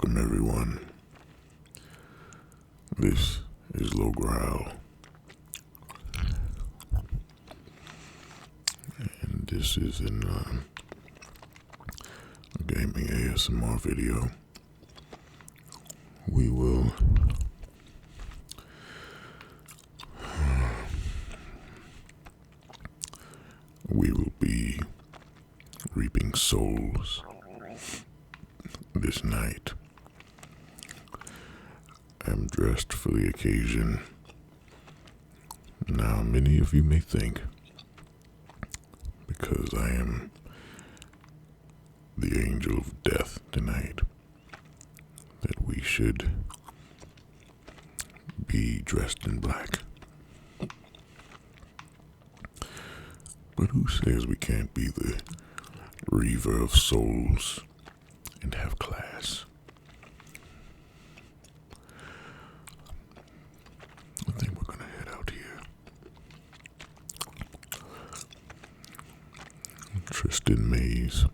Welcome everyone. This is Low Growl, and this is a gaming ASMR video. We will be reaping souls this night. I'm dressed for the occasion. Now, many of you may think, because I am the angel of death tonight, that we should be dressed in black. But who says we can't be the reaver of souls and have class? I think we're gonna head out here. Tristan Mays,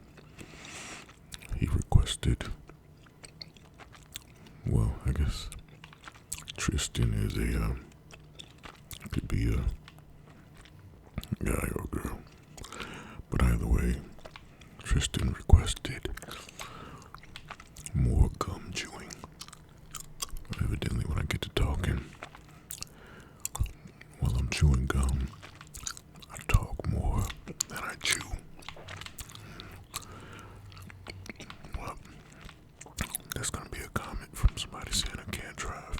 he requested, well, I guess Tristan is could be a guy or girl, but either way, Tristan requested more gum chewing. Evidently, when I get to talking, while I'm chewing gum, I talk more than I chew. Well, that's gonna be a comment from somebody saying I can't drive.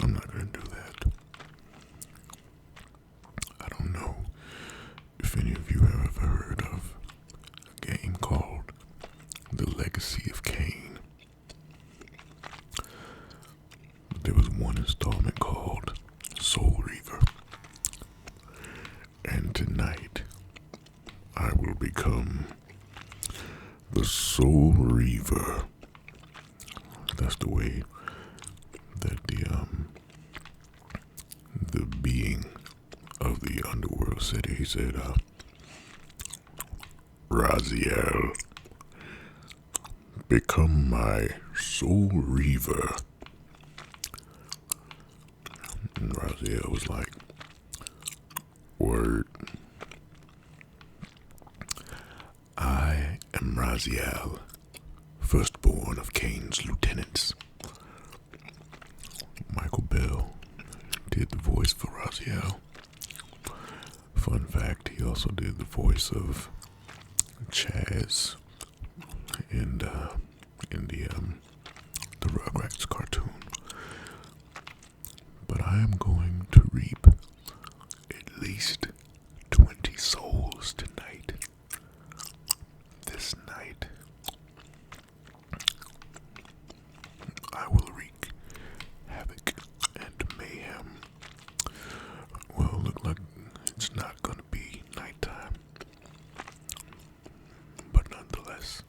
I'm not gonna do that. I don't know if any of you have ever heard of a game called The Legacy of Kain. There was one installment called Soul Reaver. And tonight, I will become the Soul Reaver. That's the way that the being of the underworld said it. He said, Raziel, become my Soul Reaver. And Raziel was like, word. I am Raziel, firstborn of Kain's lieutenants. Michael Bell did the voice for Raziel. Fun fact, he also did the voice of Chaz in the Rugrats cartoon. But I am going to reap at least 20 souls tonight. This night, I will wreak havoc and mayhem. Well, look like it's not gonna be nighttime, but nonetheless,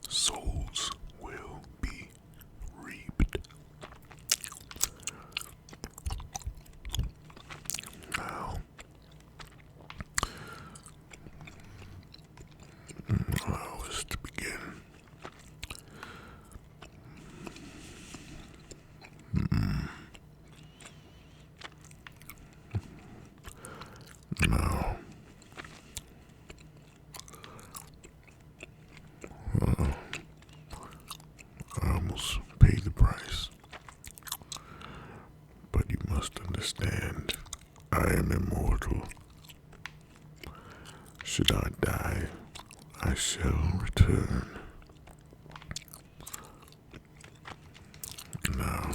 souls will be reaped. Now, how is to begin? Now, I almost paid the price, but you must understand, I am immortal. Should I die, I shall return. Now,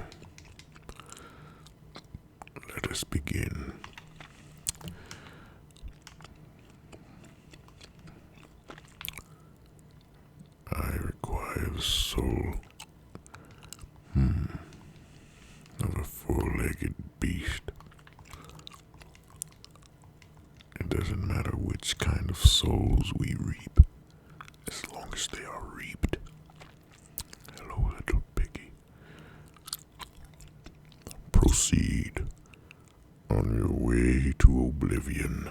let us begin. I require the soul of a four-legged beast. It doesn't matter which kind of souls we reap, as long as they are reaped. Hello, little piggy. Proceed on your way to oblivion.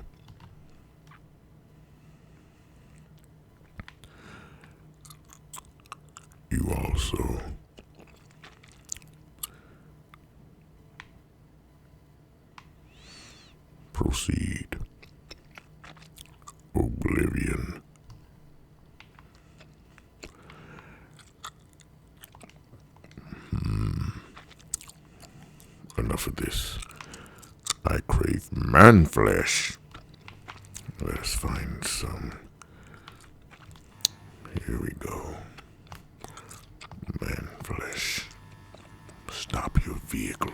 Proceed. Oblivion. Enough of this. I crave man flesh. Let us find some. Here we go. Man flesh. Stop your vehicle.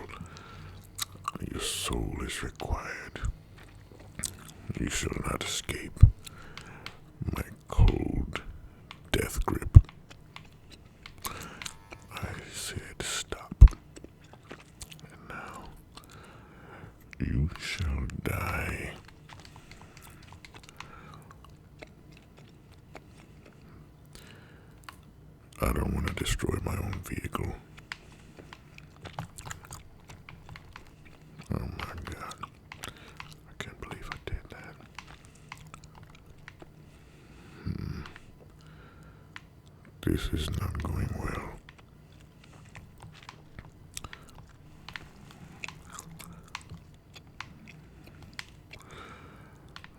Your soul is required. You shall not escape my cold death grip. I said stop. And now you shall die. I don't want to destroy my own vehicle. Oh my God. I can't believe I did that. This is not going well.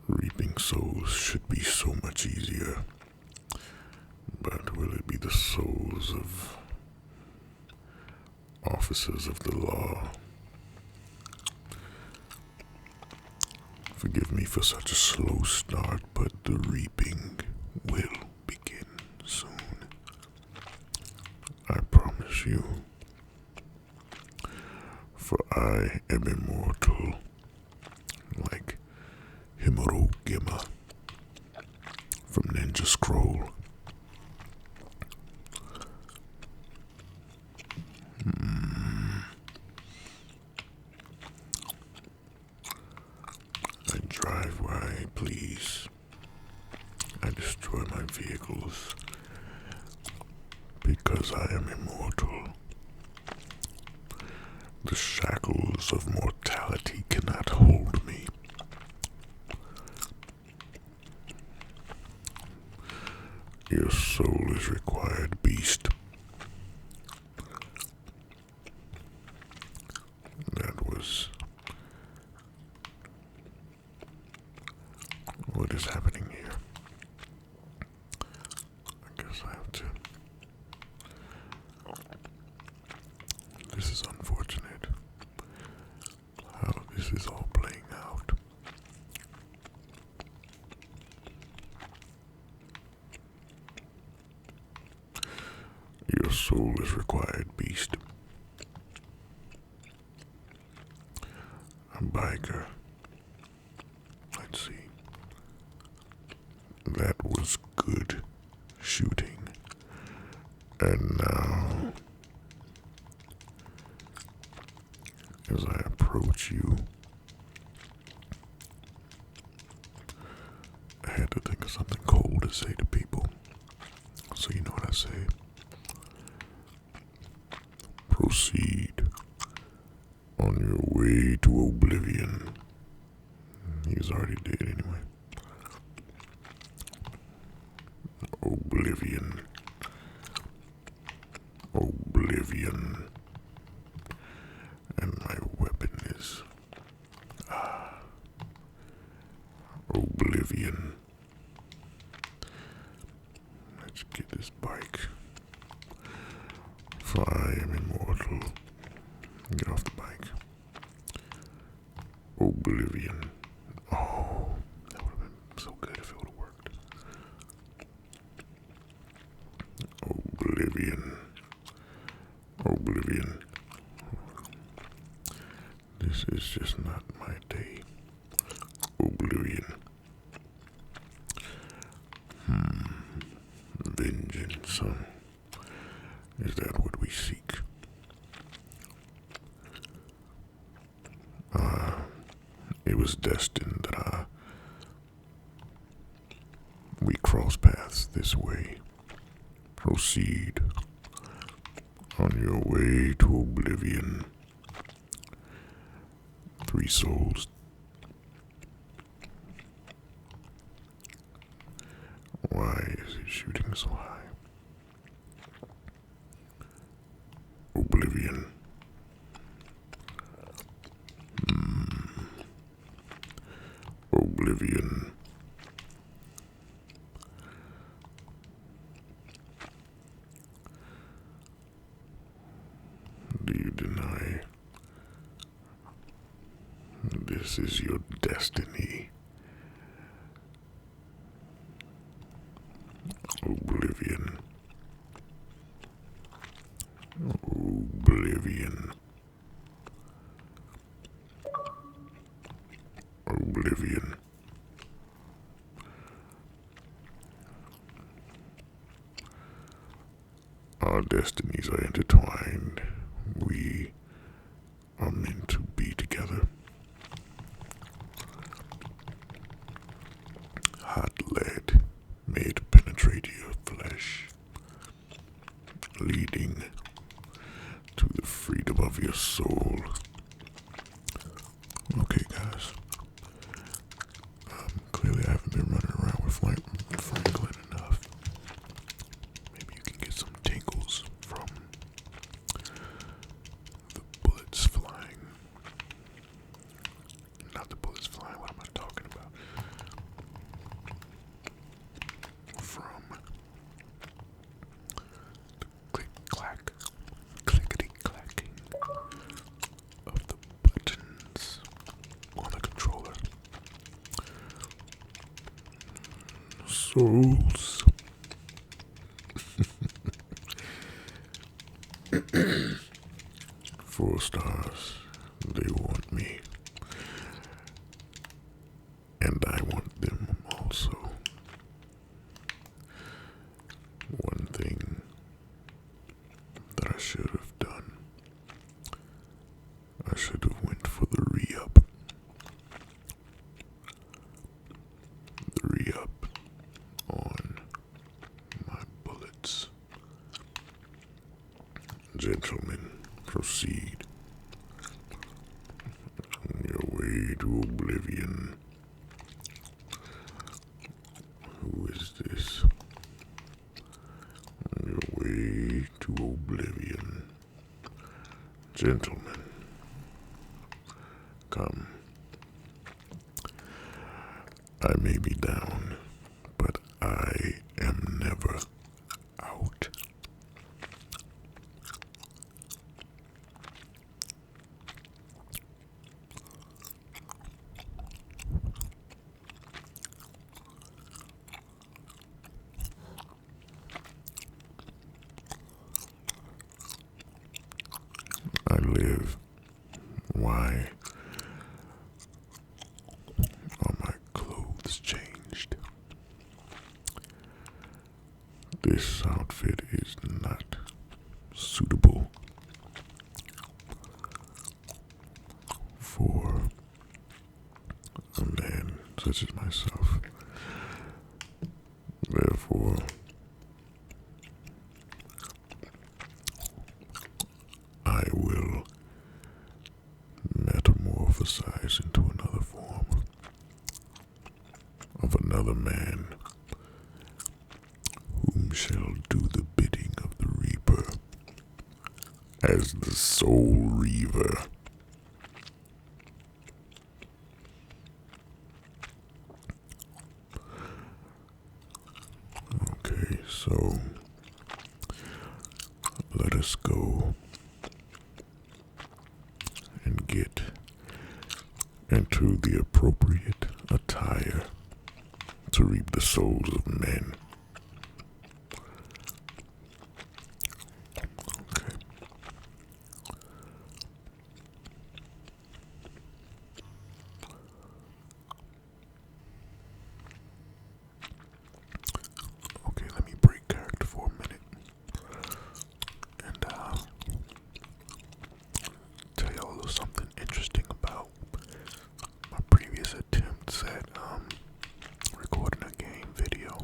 Reaping souls should be so much easier. But will it be the souls of officers of the law? Forgive me for such a slow start, but the reaping will begin soon. I promise you. For I am immortal, like Himurogema from Ninja Scroll. I drive where I please. I destroy my vehicles because I am immortal. The shackles of mortality cannot hold me. Your soul is required, beast. That was... What is happening here? I guess I have to... This is unfortunate. How this is all playing out. Your soul is required, beast. A biker. Let's see. That was good shooting. And now, as I approach you, I had to think of something cold to say to people. So you know what I say? Proceed on your way to oblivion. He's already dead anyway. Oblivion. Oblivion. And my weapon is... Oblivion. Let's get this bike. For I am immortal. Get off the bike. Oblivion. Oh, that would have been so good if it would have worked. Oblivion. Oblivion. This is just not my day. Oblivion. Vengeance, huh? Is that what we seek? It was destined that we cross paths this way. Proceed on your way to oblivion. 3 souls. Why is it shooting so high? Oblivion. oblivion. Do you deny this is your destiny? Oblivion. Oblivion. Oblivion. Our destinies are intertwined. We are meant to be together. Hot lead made to penetrate your flesh, leading to the freedom of your soul. Okay, guys. Clearly I haven't been running around with Franklin enough. Maybe you can get some tingles from the bullets flying. Not the bullets flying, what am I talking about? From the click-clack, clickety-clacking of the buttons on the controller. Souls. 4 stars. They want me. And I want them also. One thing that I should have done. I should have went for the re-up. The re-up on my bullets. Gentlemen, proceed on your way to oblivion. Who is this? On your way to oblivion. Gentlemen, come. I may be down, but I am never out. I live. Why are my clothes changed? This outfit is not suitable for a man such as myself. Therefore, I will metamorphosize into another form of another man whom shall do the bidding of the Reaper as the Soul Reaver. Okay, so let us go and get into the appropriate attire to reap the souls of men. Okay. Okay, let me break character for a minute and tell y'all a little something interesting about my previous attempts at recording a game video.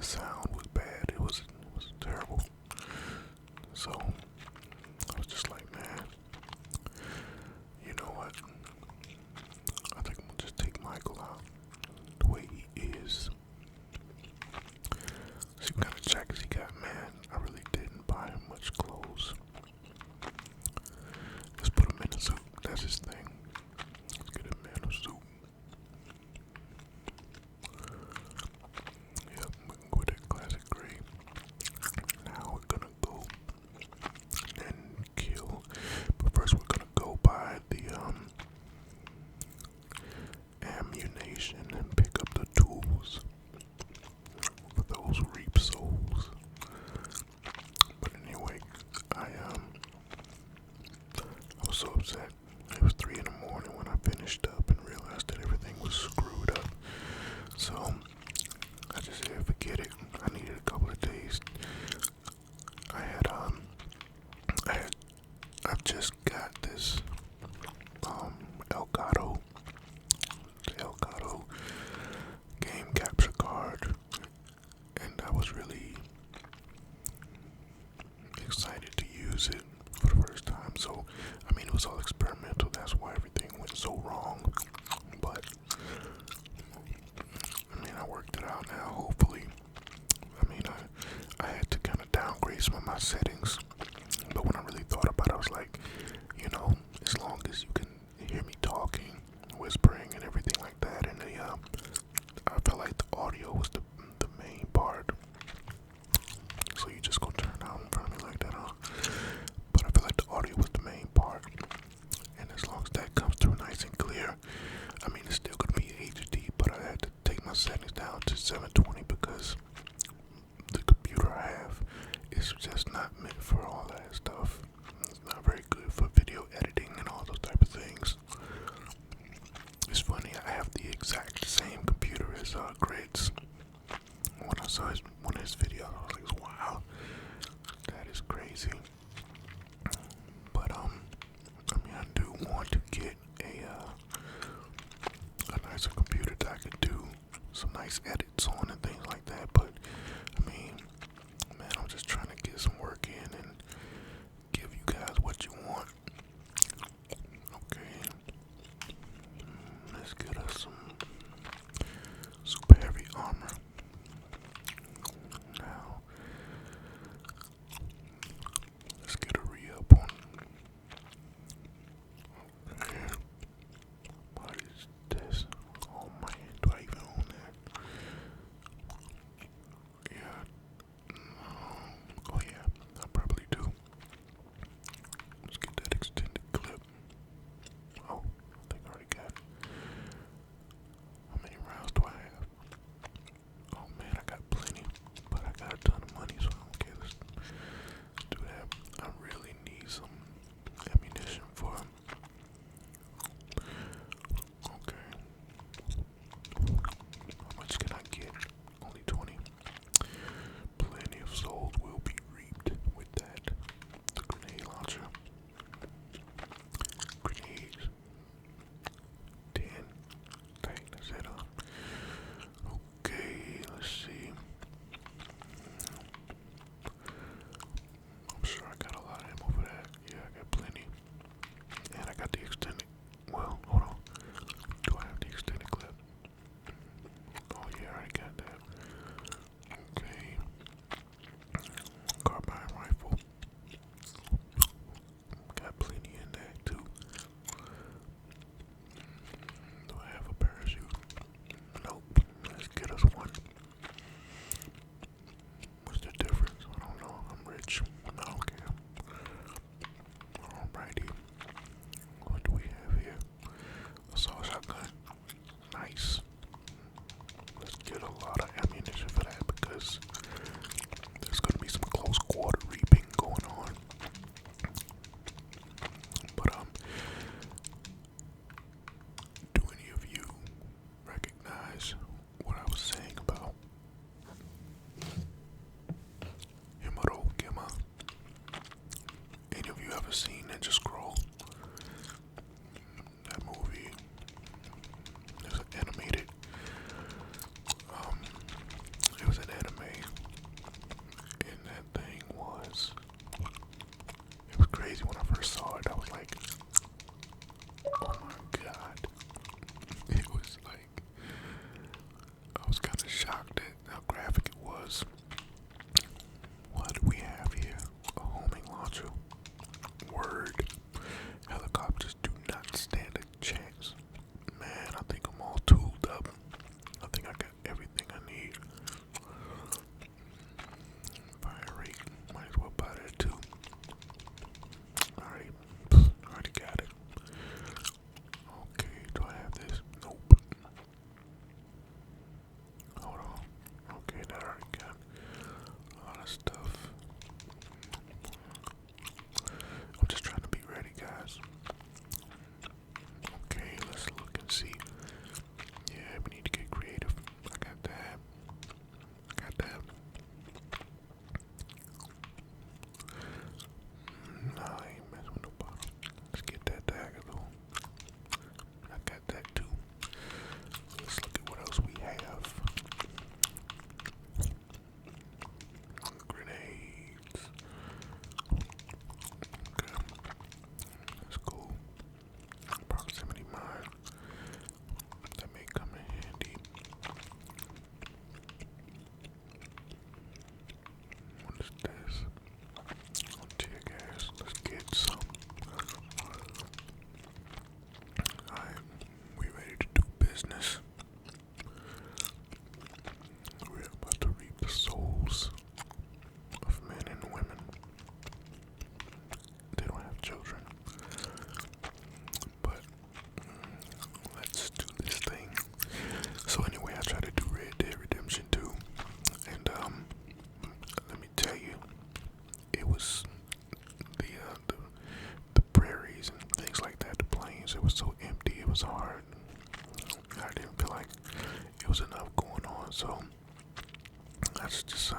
the sound was bad. It was terrible. So I was just like, man, you know what? I think I'm gonna just take Michael out the way he is. See what kind of jackets he got, man. I really didn't buy him much clothes. Let's put him in a suit. That's his thing. Let's get him in a suit. Yep, we can go with that classic gray. Now we're gonna go and kill. But first we're gonna go buy the ammunition and pick up the tools for those reap souls. But anyway, I was so upset. It was 3 in the morning when I finished up and realized that everything was screwed up. So I just said, forget it. I needed a couple of days. I just got this Elgato game capture card, and I was really excited to use it for the first time. So I mean, it was all experimental. That's why everything went so wrong. But I mean, I worked it out now. Hopefully, I mean, I had to kind of downgrade some of my settings. But when I really thought about it, I was like, you know, as long as you can hear me talking, whispering, and everything like that, and I felt like the audio was the main part. So you just go turn it out in front of me like that, huh? But I feel like the audio was the main part, and as long as that comes through nice and clear, I mean, it's still gonna be HD, but I had to take my settings down to 720 because the computer I have is just not meant for all that stuff. It's not very good for video editing and all those type of things. It's funny, I have the exact same computer as Grid's. When I saw one of his videos, I was like, wow, that is crazy. But I mean, I do want to get a nicer computer that I could do some nice edits on and things like that. But I mean, man, I'm just trying to get some work in and give you guys what you want. Okay, let's get us some super heavy armor. Now, let's get a re-up on. Okay, what is this? Oh man, do I even own that?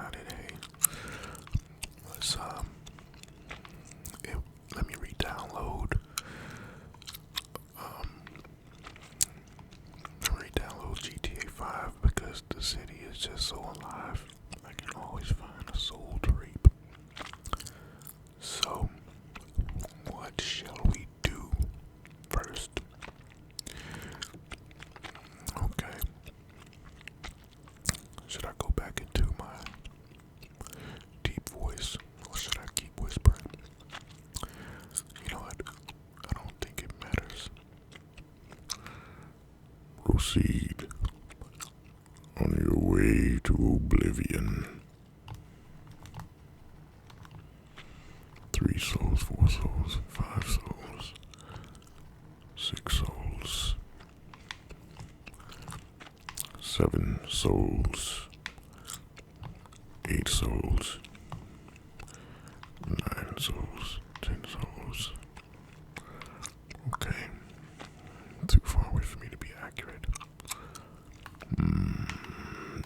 decided, hey, let's let me re-download GTA 5 because the city is just so alive. I can always find a soul to reap. So, what shall we do first? Okay. Should I go back into my deep voice or should I keep whispering? You know what? I don't think it matters. Proceed on your way to oblivion. 3 souls, 4 souls, 5 souls, 6 souls, 7 souls, 8 souls, 9 souls, 10 souls. Okay. Too far away for me to be accurate.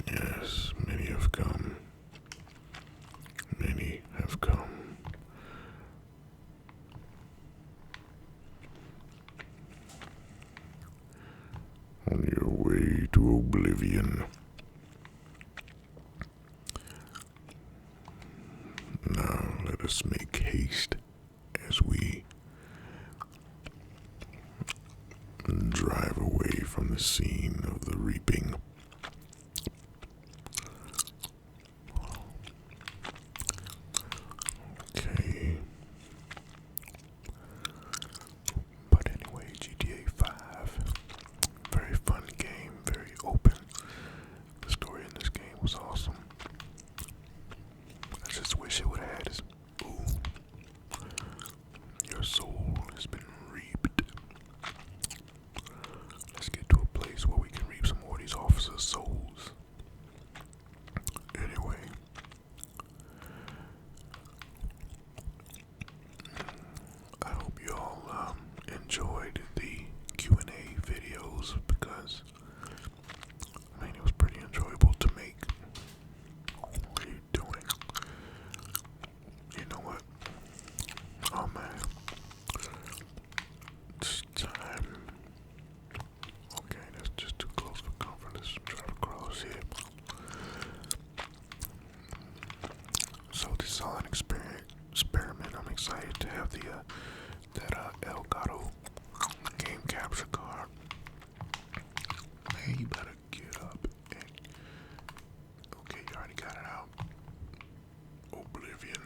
Yes, many have come. Many have come. On your way to oblivion. Now let us make haste as we drive away from the scene of the reaping. Okay. But anyway, GTA 5, very fun game, very open. The story in this game was awesome. I just wish it would have had this. Ooh. Your soul has been reaped. Let's get to a place where we can reap some more of these officers' souls. Anyway. I hope you all enjoyed the Q&A videos because, I mean, it was pretty enjoyable to make. What are you doing? You know what? Oh man. It's time. Okay, that's just too close for comfort. Let's drive across here. So this is all an experiment. I'm excited to have the that El Gato game capture card. Man, you better get up and okay, you already got it out. Oblivion.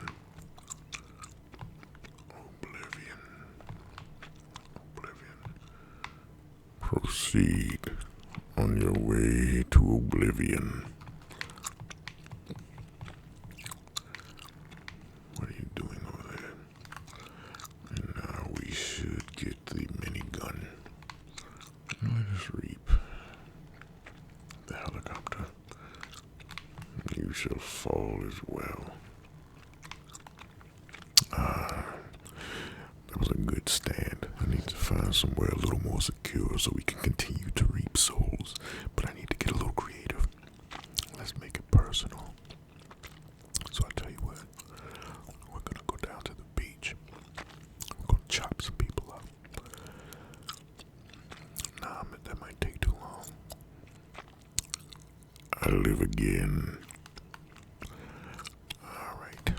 Proceed on your way to oblivion. What are you doing over there? And now we should get the minigun. Let us reap the helicopter. You shall fall as well. That was a good stand. I need to find somewhere a little more secure so we can continue to reap souls. But I need to get a little creative. Let's make it personal. So I tell you what, we're gonna go down to the beach. We're gonna chop some people up. Nah, that might take too long. I live again. Alright.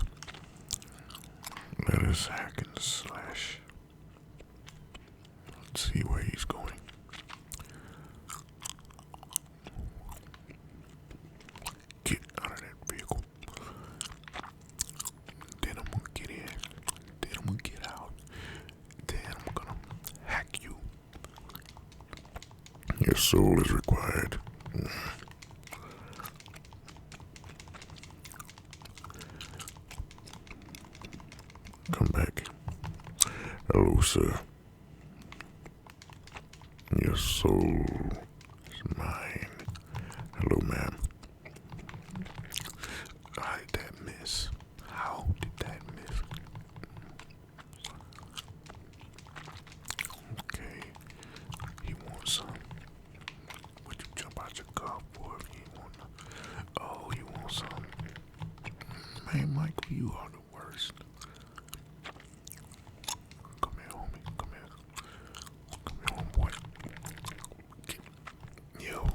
Let us hack and slash. Let's see where he's going. Get out of that vehicle. Then I'm gonna get in. Then I'm gonna get out. Then I'm gonna hack you. Your soul is required. Come back. Hello, sir. Your soul is mine. Hello, ma'am. How did that miss? How did that miss? Okay. He wants some. Would you jump out your car for if you want? Oh, you want some? Man, Michael, you are the worst. Come here, homie. Come here. Come here, homeboy. Yo.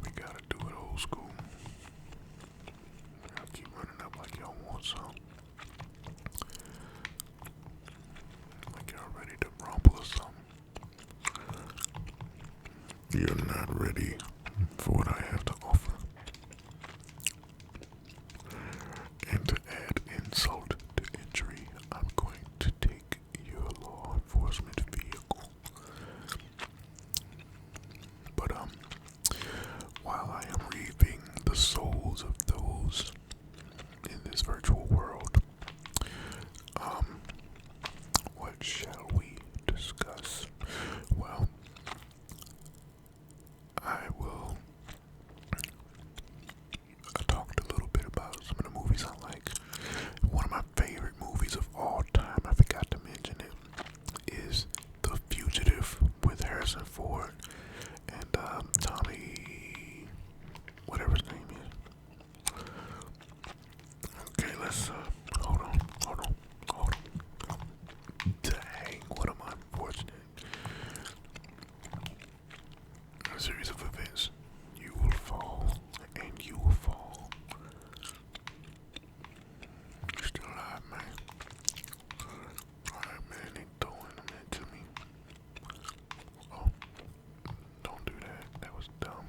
We gotta do it old school. Y'all keep running up like y'all want some. Like y'all ready to rumble or something. You're not ready for what I have to offer. And to add insult to injury, I'm going to take your law enforcement vehicle. But while I am reaping the souls of those in this virtual world, what shall we discuss? Well, I will talked a little bit about some of the movies I like. One of my favorite movies of all time, I forgot to mention it, is The Fugitive with Harrison Ford and Tommy, whatever his name is. Okay, let's hold on. Dang, what am I unfortunate? A series of events. You will fall, and you will fall. You're still alive, man. Alright, man, they throwing them into me. Oh, don't do that. That was dumb.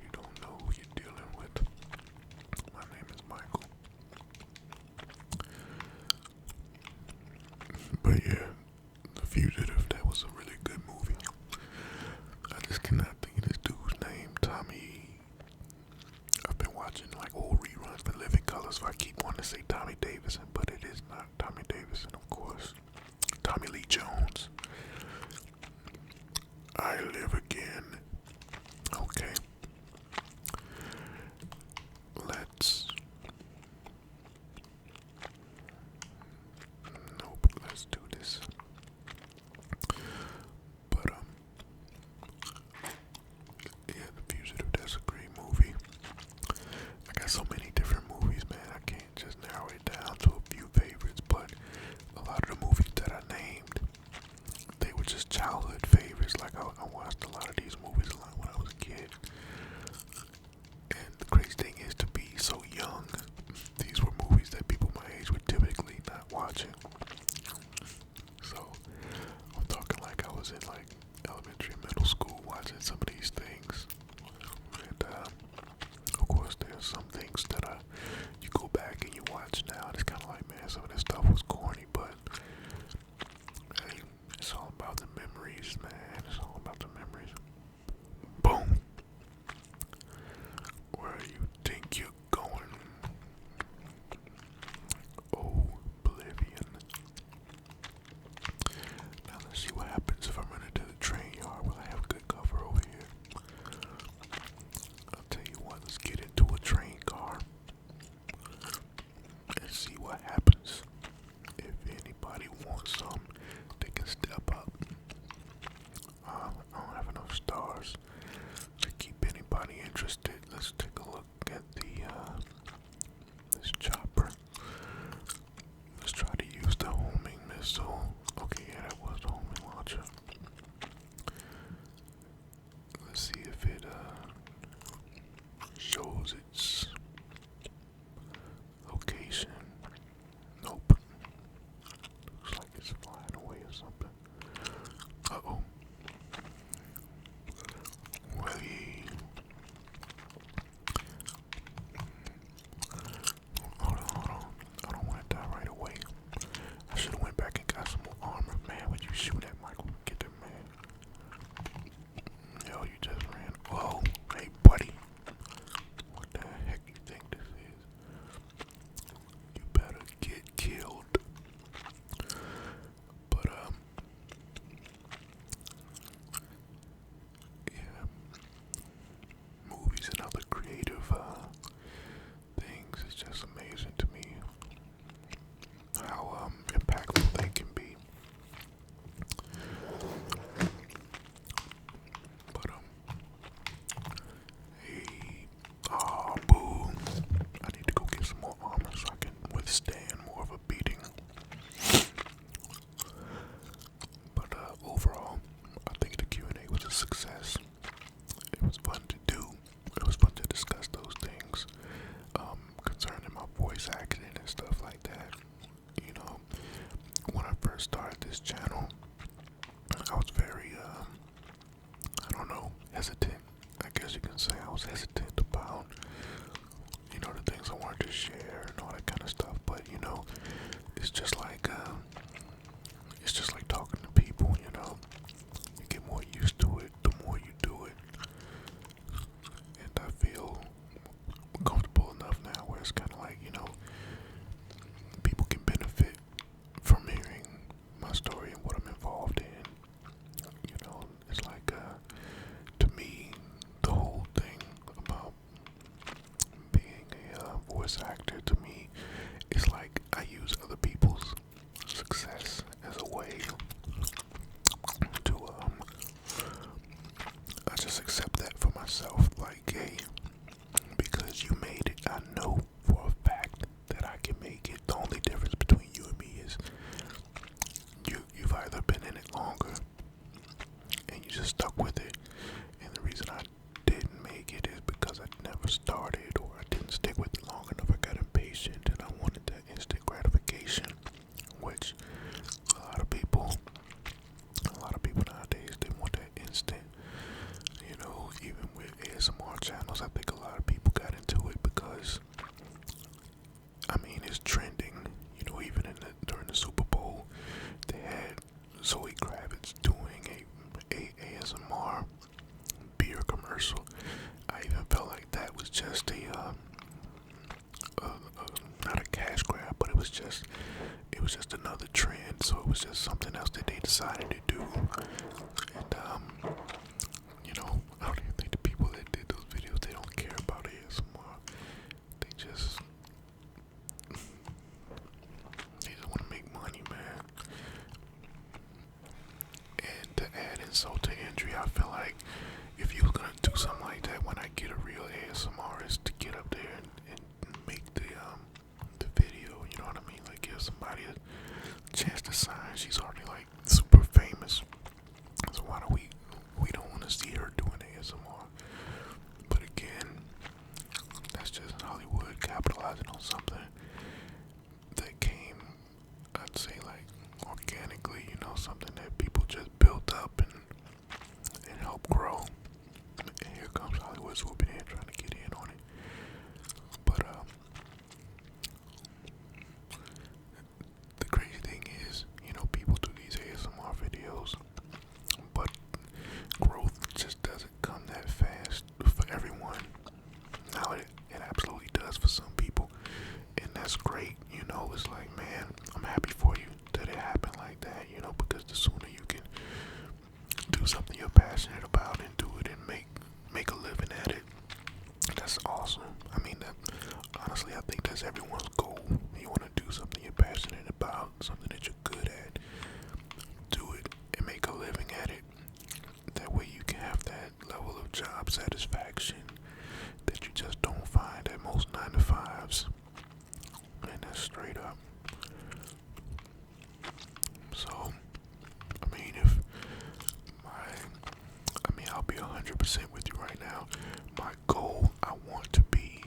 You don't know who you're dealing with. My name is Michael. But yeah, The Fugitive, that was a really good movie. I just cannot think of this dude's name, Tommy. I've been watching like old reruns for Living Colors, so I keep wanting to say Tommy Davidson, but it is not Tommy Davidson, of course. Tommy Lee Jones. I Live Again. Okay. Let's do this. But yeah, The Fugitive, that's a great movie. I got so many different movies, man. I can't just narrow it down to a few favorites, but a lot of the movies that I named, they were just childhood favorites. Like I watched a lot of these movies voice acting and stuff like that. You know, when I first started this channel, I was very, I don't know, hesitant. I guess you can say I was hesitant about, the things I wanted to share and all that kind of stuff. But, it's just like, talking to people, You get more used to it the more you do it. And I feel comfortable enough now where it's kind of like, people can benefit from hearing my story and what I'm involved in. It's like, to me, the whole thing about being a voice actor, to me, is like I use other people's success as a way to, I just accept that for myself. Like, hey, because you made it, I know for a fact that I can make it. The only difference between you and me is you've either been in it longer and you just stuck with it, and the reason I didn't make it is because I never started, or I didn't stick with it long enough. I got impatient and I wanted that instant gratification, which a lot of people nowadays, they want that instant. Even with ASMR channels, I think a lot of people got into it because, it's trending. Even during the Super Bowl, they had Zoe Kravitz doing a ASMR beer commercial. I even felt like that was just not a cash grab, but it was just another trend. So it was just something else that they decided to do. And I don't even think the people that did those videos, they don't care about ASMR. They just want to make money, man. And to add insult to injury, I feel like if you was gonna do something like that, when I get a real ASMRist to get up there and make the video, you know what I mean? Like, give somebody a chance to sign. She's already like super famous, so why do we don't want to see her doing ASMR? But again, that's just Hollywood capitalizing on something that came, I'd say, like organically, something that people just built up and helped grow. And here comes Hollywood swooping in, trying to get in on it. But the crazy thing is, people do these ASMR videos, but growth just doesn't come that fast for everyone. Now it absolutely does for some people, and that's great. It's like, man, I'm happy for you that it happened like that, because the sooner you can do something you're passionate about and do it and make a living at it, that's awesome. Honestly, I think that's everyone's goal. You want to do something you're passionate about, something that you're good at, do it and make a living at it. That way you can have that level of job satisfaction that you just don't find at most 9-to-5s. And that's straight up. So, I'll be 100% with you right now. My goal, I want to be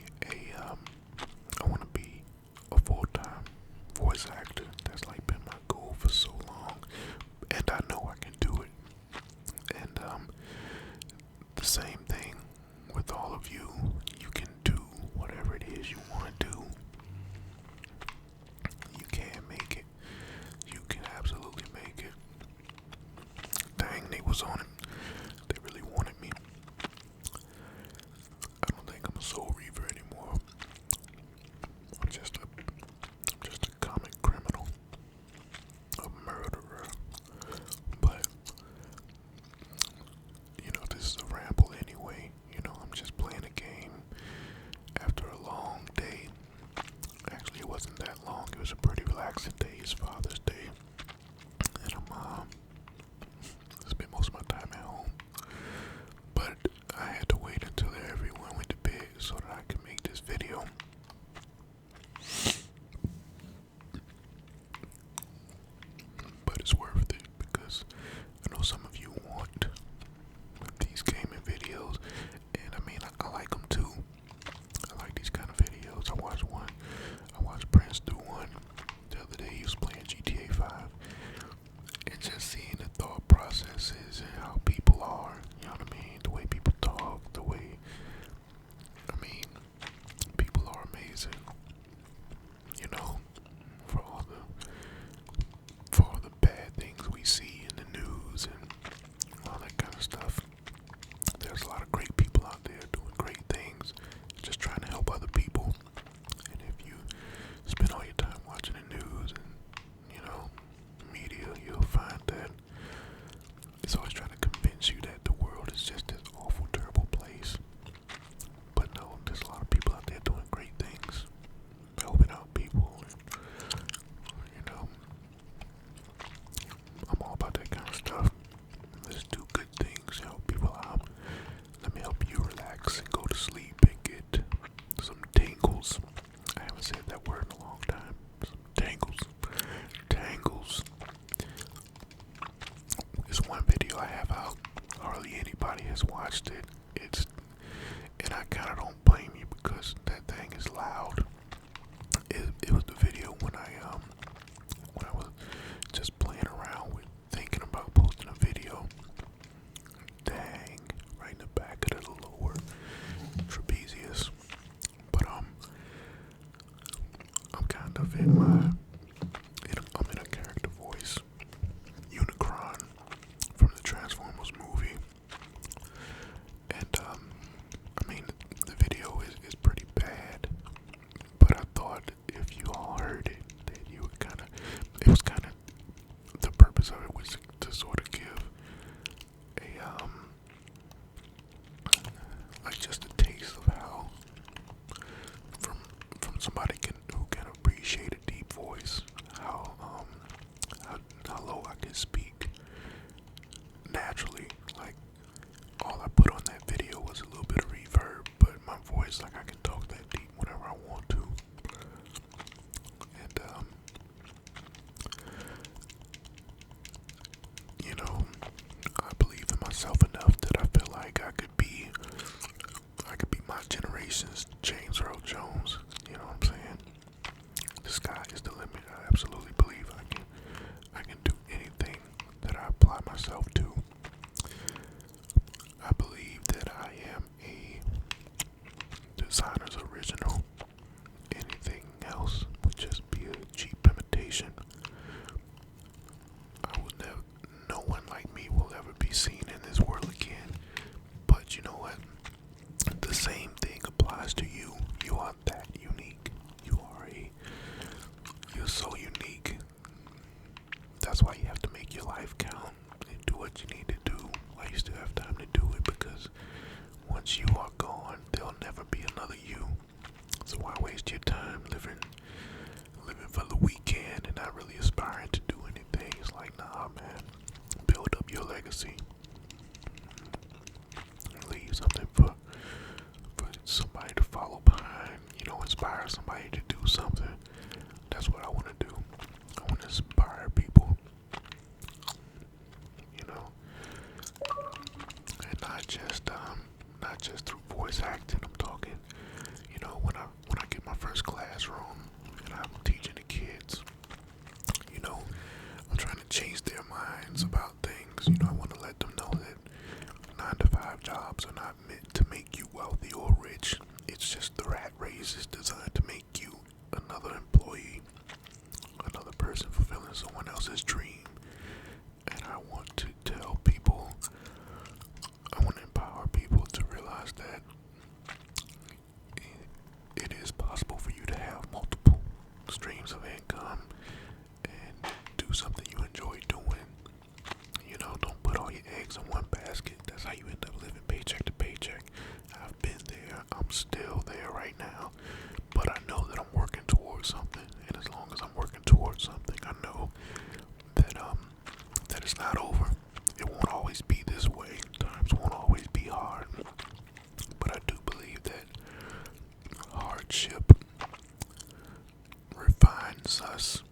loud. It was the video when I was just playing around with thinking about posting a video. Dang, right in the back of the lower trapezius. But I'm kind of I'm in a character voice. Unicron from the Transformers movie. And I mean the video is pretty bad. But I thought if you all heard it, that you would it was kinda the purpose of it was to sort of give a like just a taste of how from somebody who can appreciate a deep voice, how low I can speak naturally. Like all I put on that video was a little bit of reverb, but my voice, like I can talk that deep whenever I want to. And you know, I believe in myself enough that I feel like I could be my generation's James Earl Jones. You know what I'm saying? The sky is the limit. I absolutely believe I can do anything that I apply myself to. I believe that I am a designer's original. Anything else would just be a cheap imitation. No one like me will ever be seen in this world again. But you know what? The same thing applies to you. You are that unique. You're so unique. That's why you have to make your life count and do what you need to do while you still have time to do it, because once you are gone, there'll never be another you. So why waste your time living for the weekend and not really aspiring to do anything? It's like, nah, man. Build up your legacy. Leave something for somebody to follow behind. You know, inspire somebody to do something. That's what I want to do. I want to inspire people. You know, and not just through voice acting. I'm talking, you know, when I get my first classroom and I'm teaching the kids, you know, I'm trying to change their minds about things. You know, I want to let them know that 9-to-5 jobs are not meant to make you wealthy or rich. It's just the rat race is designed to make you another employee, another person fulfilling someone else's dream. And I want to tell people, I want to empower people to realize that it is possible for you to have multiple streams of income and do something you enjoy doing. You know, don't put all your eggs in one basket. That's how you end up living paycheck to paycheck. I've been there. I'm still there right now. But I know that I'm working towards something. And as long as I'm working towards something, I know that that it's not over. It won't always be this way. Times won't always be hard. But I do believe that hardship refines us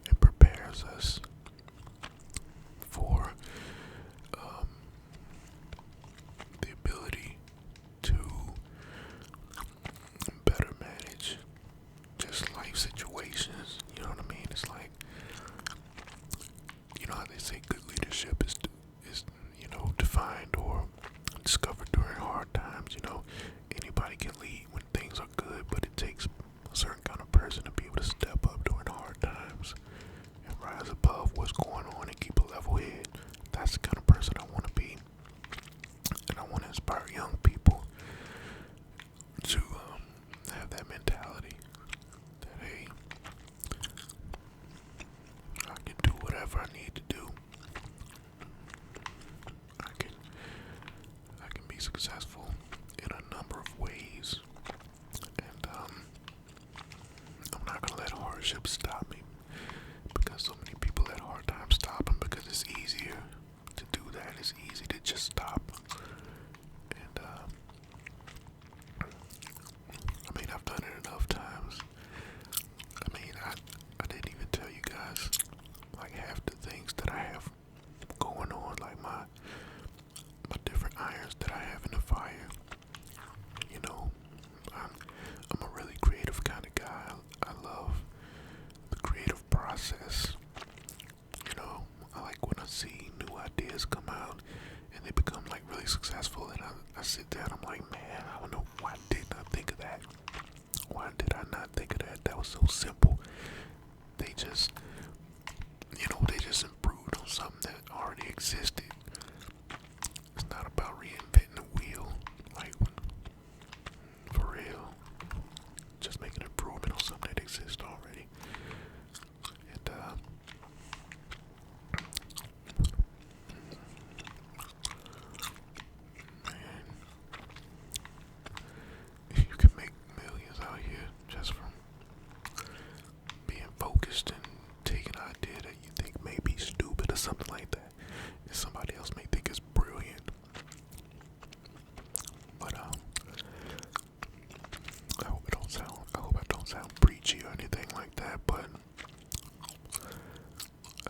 and prepares us for the ability to better manage just life situations. You know what I mean? It's like, you know how they say good leadership is you know, defined or discovered during hard times. You know, anybody can lead when things are good, but it takes a certain kind of person to be able to step up during hard times and rise above what's going on and keep a level head. That's the kind of person I want to be. And I want to inspire young people to have that mentality that, hey, I can do whatever I need to do. I can be successful in a number of ways. And I'm not going to let hardship stop me, because so many people let hard times stop them because it's easier to do that. It's easy to just stop. And I mean, I've done it enough times. I mean, I didn't even tell you guys like half the things that I have going on, like my different irons that I have in the fire. You know, I'm a really creative not think of that. That was so simple. They just, they just improved on something that already existed. It's not about reinventing the wheel, like, for real. Just make an improvement on something that exists already. And, man, you can make millions out here just from being focused and taking an idea that you think may be stupid or something like that, and somebody else may think it's brilliant. But I hope I don't sound preachy or anything like that. But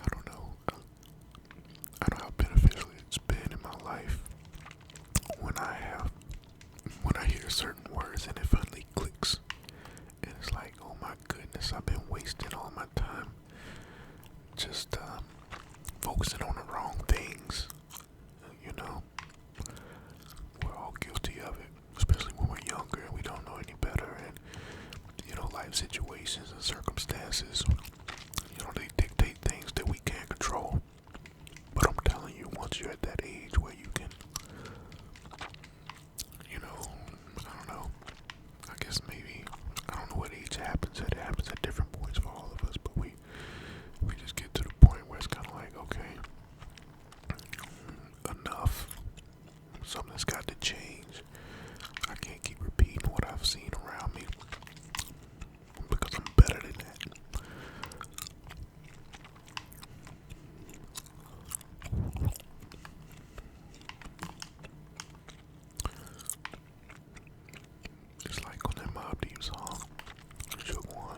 I don't know. I know how beneficial it's been in my life when I hear certain words and it finally clicks, and it's like, oh my goodness, I've been wasting all my time just focusing on the wrong things. We're all guilty of it, especially when we're younger and we don't know any better, and life situations and circumstances, they dictate things that we can't control. But I'm telling you, once you're at that age where you can, I don't know, I guess maybe, I don't know what age happens at. It happens at different points for all of us, but we just get to the point where it's kind of like, okay, enough. Something's got to change. I can't keep repeating what I've seen around me, because I'm better than that. It's like on that Mobb Deep song, Shook One.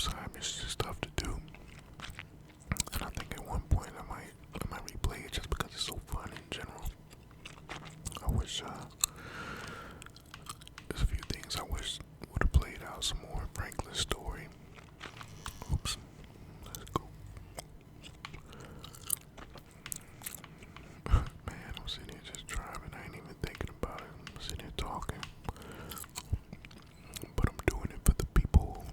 side mission stuff to do. And I think at one point I might replay it just because it's so fun in general. I wish there's a few things I wish would have played out some more. Franklin's story. Oops. Let's go. Man, I'm sitting here just driving. I ain't even thinking about it. I'm sitting here talking. But I'm doing it for the people.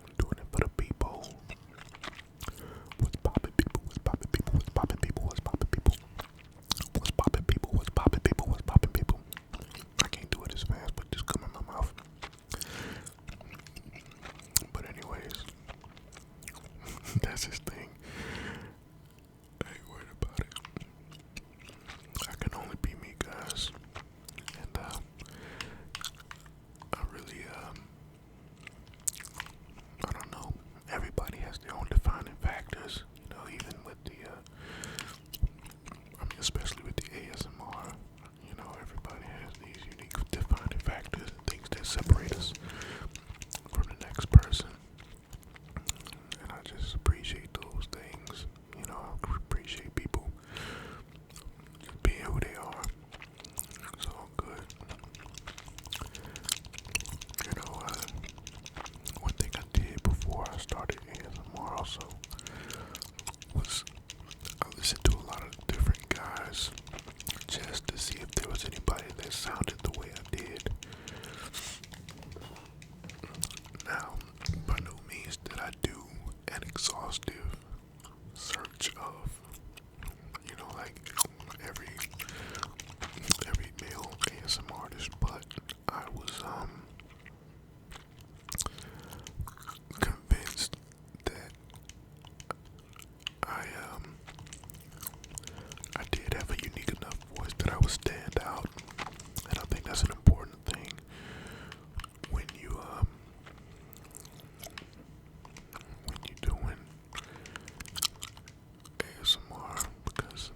I'm doing it for the people. What's poppin' people? What's poppin' people? What's poppin' people? What's poppin' people? What's poppin' people? What's poppin' people? What's poppin' people? I can't do it as fast, but just come in my mouth. But anyways, that's his thing. I ain't worried about it. I can only be me, guys. And I really I don't know. Everybody has their own defining factors. You know, even with the especially with the ASMR. You know, everybody has these unique defining factors and things that separate us from the next person. And I just appreciate those things. You know, I appreciate people just being who they are. It's all good. You know, one thing I did before I started ASMR also was I listened to a lot of different guys just to see if there was anybody that sounded the way I did. Now, by no means did I do an exhaustive search of, you know, like every male ASMR artist, but I was convinced that I did have a unique enough voice that I would stand out, and I think that's an important thing when you're doing ASMR, because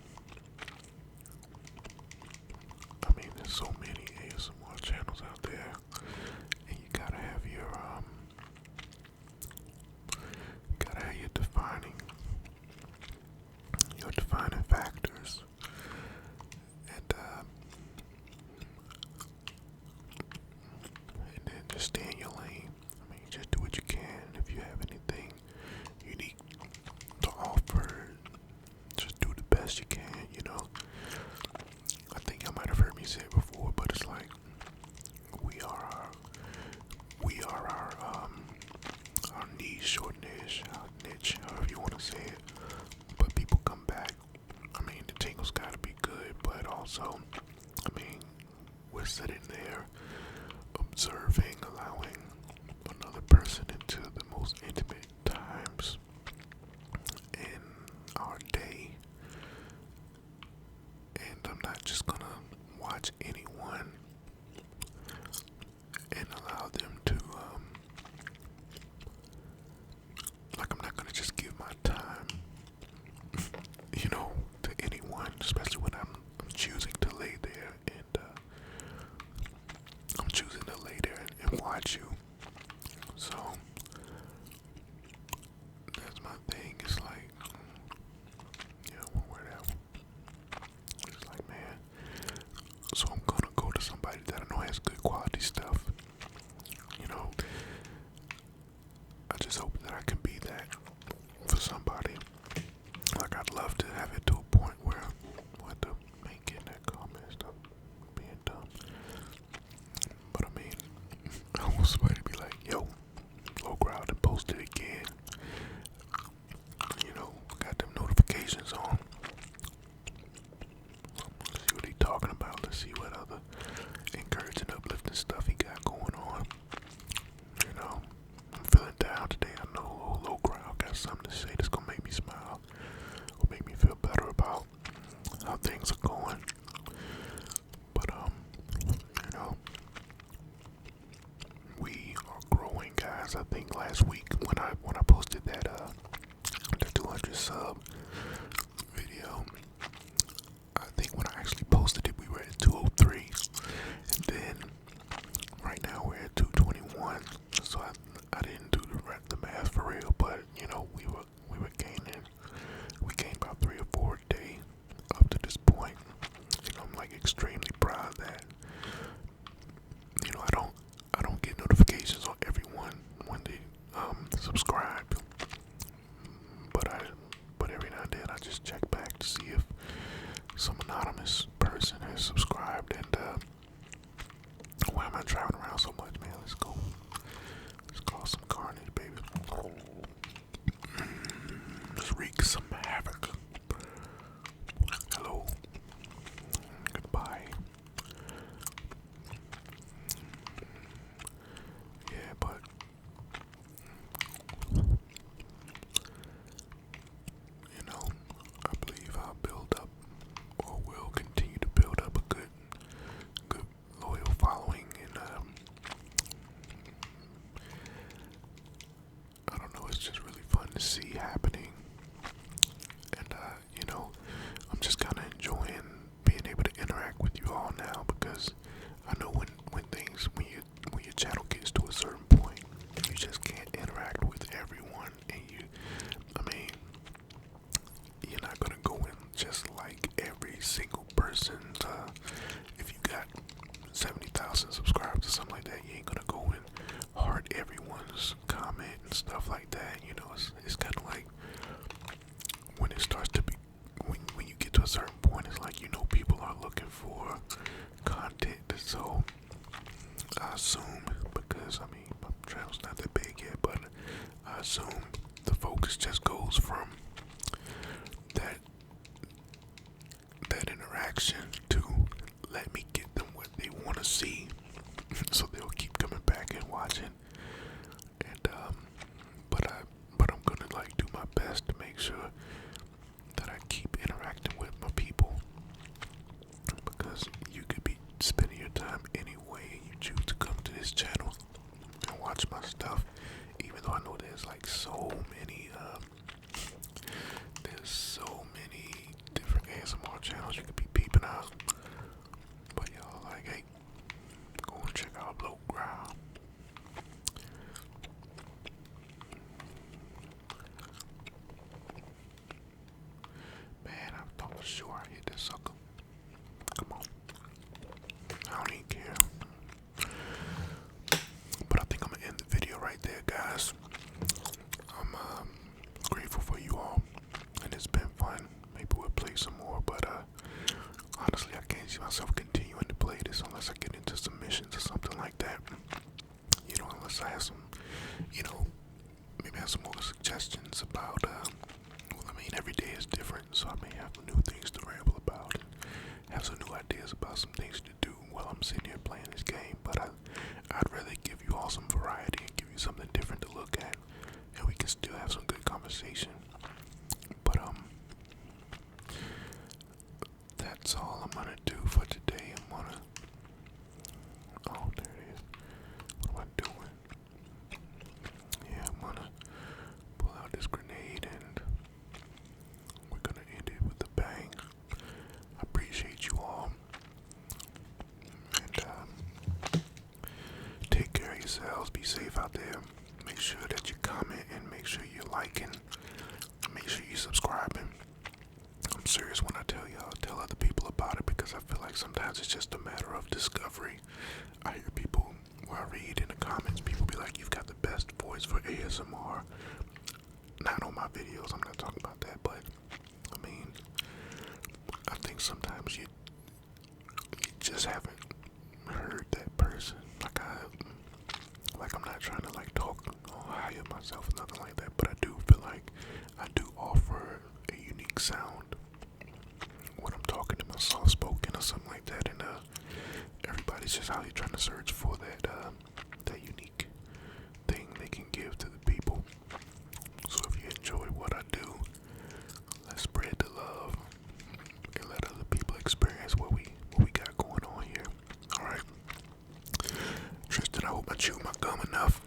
I mean there's so many ASMR channels out there, and you gotta have your defining factors, and then just stay in your lane. I mean, just do what you can. If you have anything unique to offer, just do the best you can, you know. I think I might have heard me say it before, but it's like we are our niche or niche, however you want to say it. But people come back. I mean, the tingles gotta be good, but also, I mean, we're sitting there observing, allowing another person into the most intimate times in our day. And I'm not just gonna watch anyone and allow them to, like, I'm not gonna just give my time, you know, to anyone, especially when I'm choosing to lay there and I'm choosing to lay there and watch you. So that's my thing. It's like, you know, one word out. It's like, man, so I'm gonna go to somebody that I know has good quality stuff. You know, I just hope that I can be that for somebody. Like, I'd love to have it to a point where what the ain't getting that comment stuff being dumb. But I mean, I want somebody to be like, yo, Low Growl and post it again. You know, got them notifications on. Let's see what he talking about. Let's see what other encouraging, uplifting stuff he got going on. You know, I'm feeling down today. I know Low Growl got something to say that's gonna make me smile or make me feel better about how things are going. But you know, we are growing, guys. I think last week when I posted that the 200 sub video, I think when I actually posted it we were at 203, and then right now we're at 221. So I didn't do the subscribe. But every now and then I just check back to see if some anonymous person has subscribed. And why am I driving around so much, man? Let's go. Let's cause some carnage, baby. Let's wreak some havoc. Hello. Goodbye. Yeah, but you know, I believe I'll build up, or will continue to build up a good loyal following, and I don't know, it's just really fun to see happening, and you know, I'm just kind of enjoying being able to interact with you all now, because I know when your channel gets to a certain point, you just can't interact with everyone, and you're not gonna go in just like every single person. If you got 70,000 subscribers or something like that, you ain't gonna go and heart everyone's comment and stuff like that. You know, it's kind of like when it starts to be, when you get to a certain point, it's like, you know, people are looking for content. So I assume, because I mean, my channel's not that big yet, but I assume the focus just goes from that interaction to let me get them what they want to see, so they'll keep coming back and watching. And but I'm gonna like do my best to make sure that I keep interacting with my people, because you could be spending your time any way you choose to come to this channel and watch my stuff, even though I know there's like so many different ASMR channels you could be peeping out. But y'all, like, hey, go and check out Low Growl. Man, I thought for sure I hit this sucker. Come on. I don't even care. But I think I'm gonna end the video right there, guys. I'm grateful for you all, and it's been fun. Maybe we'll play some more, but honestly, I can't see myself continuing to play this unless I get into some missions or something like that. You know, unless I have some, you know, maybe have some more suggestions about, well, I mean, every day is different, so I may have new things to ramble about and have some new ideas about some things to do while I'm sitting here playing this game. But I'd rather give you all some variety and give you something different to look at, and we can still have some good conversation. But that's all I'm gonna do for today. Oh, there it is. What am I doing? Yeah, I'm gonna pull out this grenade, and we're gonna end it with a bang. I appreciate you all, and take care of yourselves. Be safe out there. Make sure that you comment, and make sure you're liking. Make sure you're subscribing. I'm serious when I tell y'all, tell other people about it, because I feel like sometimes it's just a matter of discovery. I hear people, where I read in the comments, people be like, you've got the best voice for ASMR. Not on my videos, I'm not talking about that, but I mean, I think sometimes you just haven't heard that person. Like I'm not trying to like talk high of myself or nothing like that, but I do feel like I do offer a unique sound when I'm talking to my soft spoken or something like that, and everybody's just out here trying to search for that unique thing they can give to the people. So if you enjoy what I do, let's spread the love and let other people experience what we got going on here. All right, Tristan, I hope I chewed my gum enough.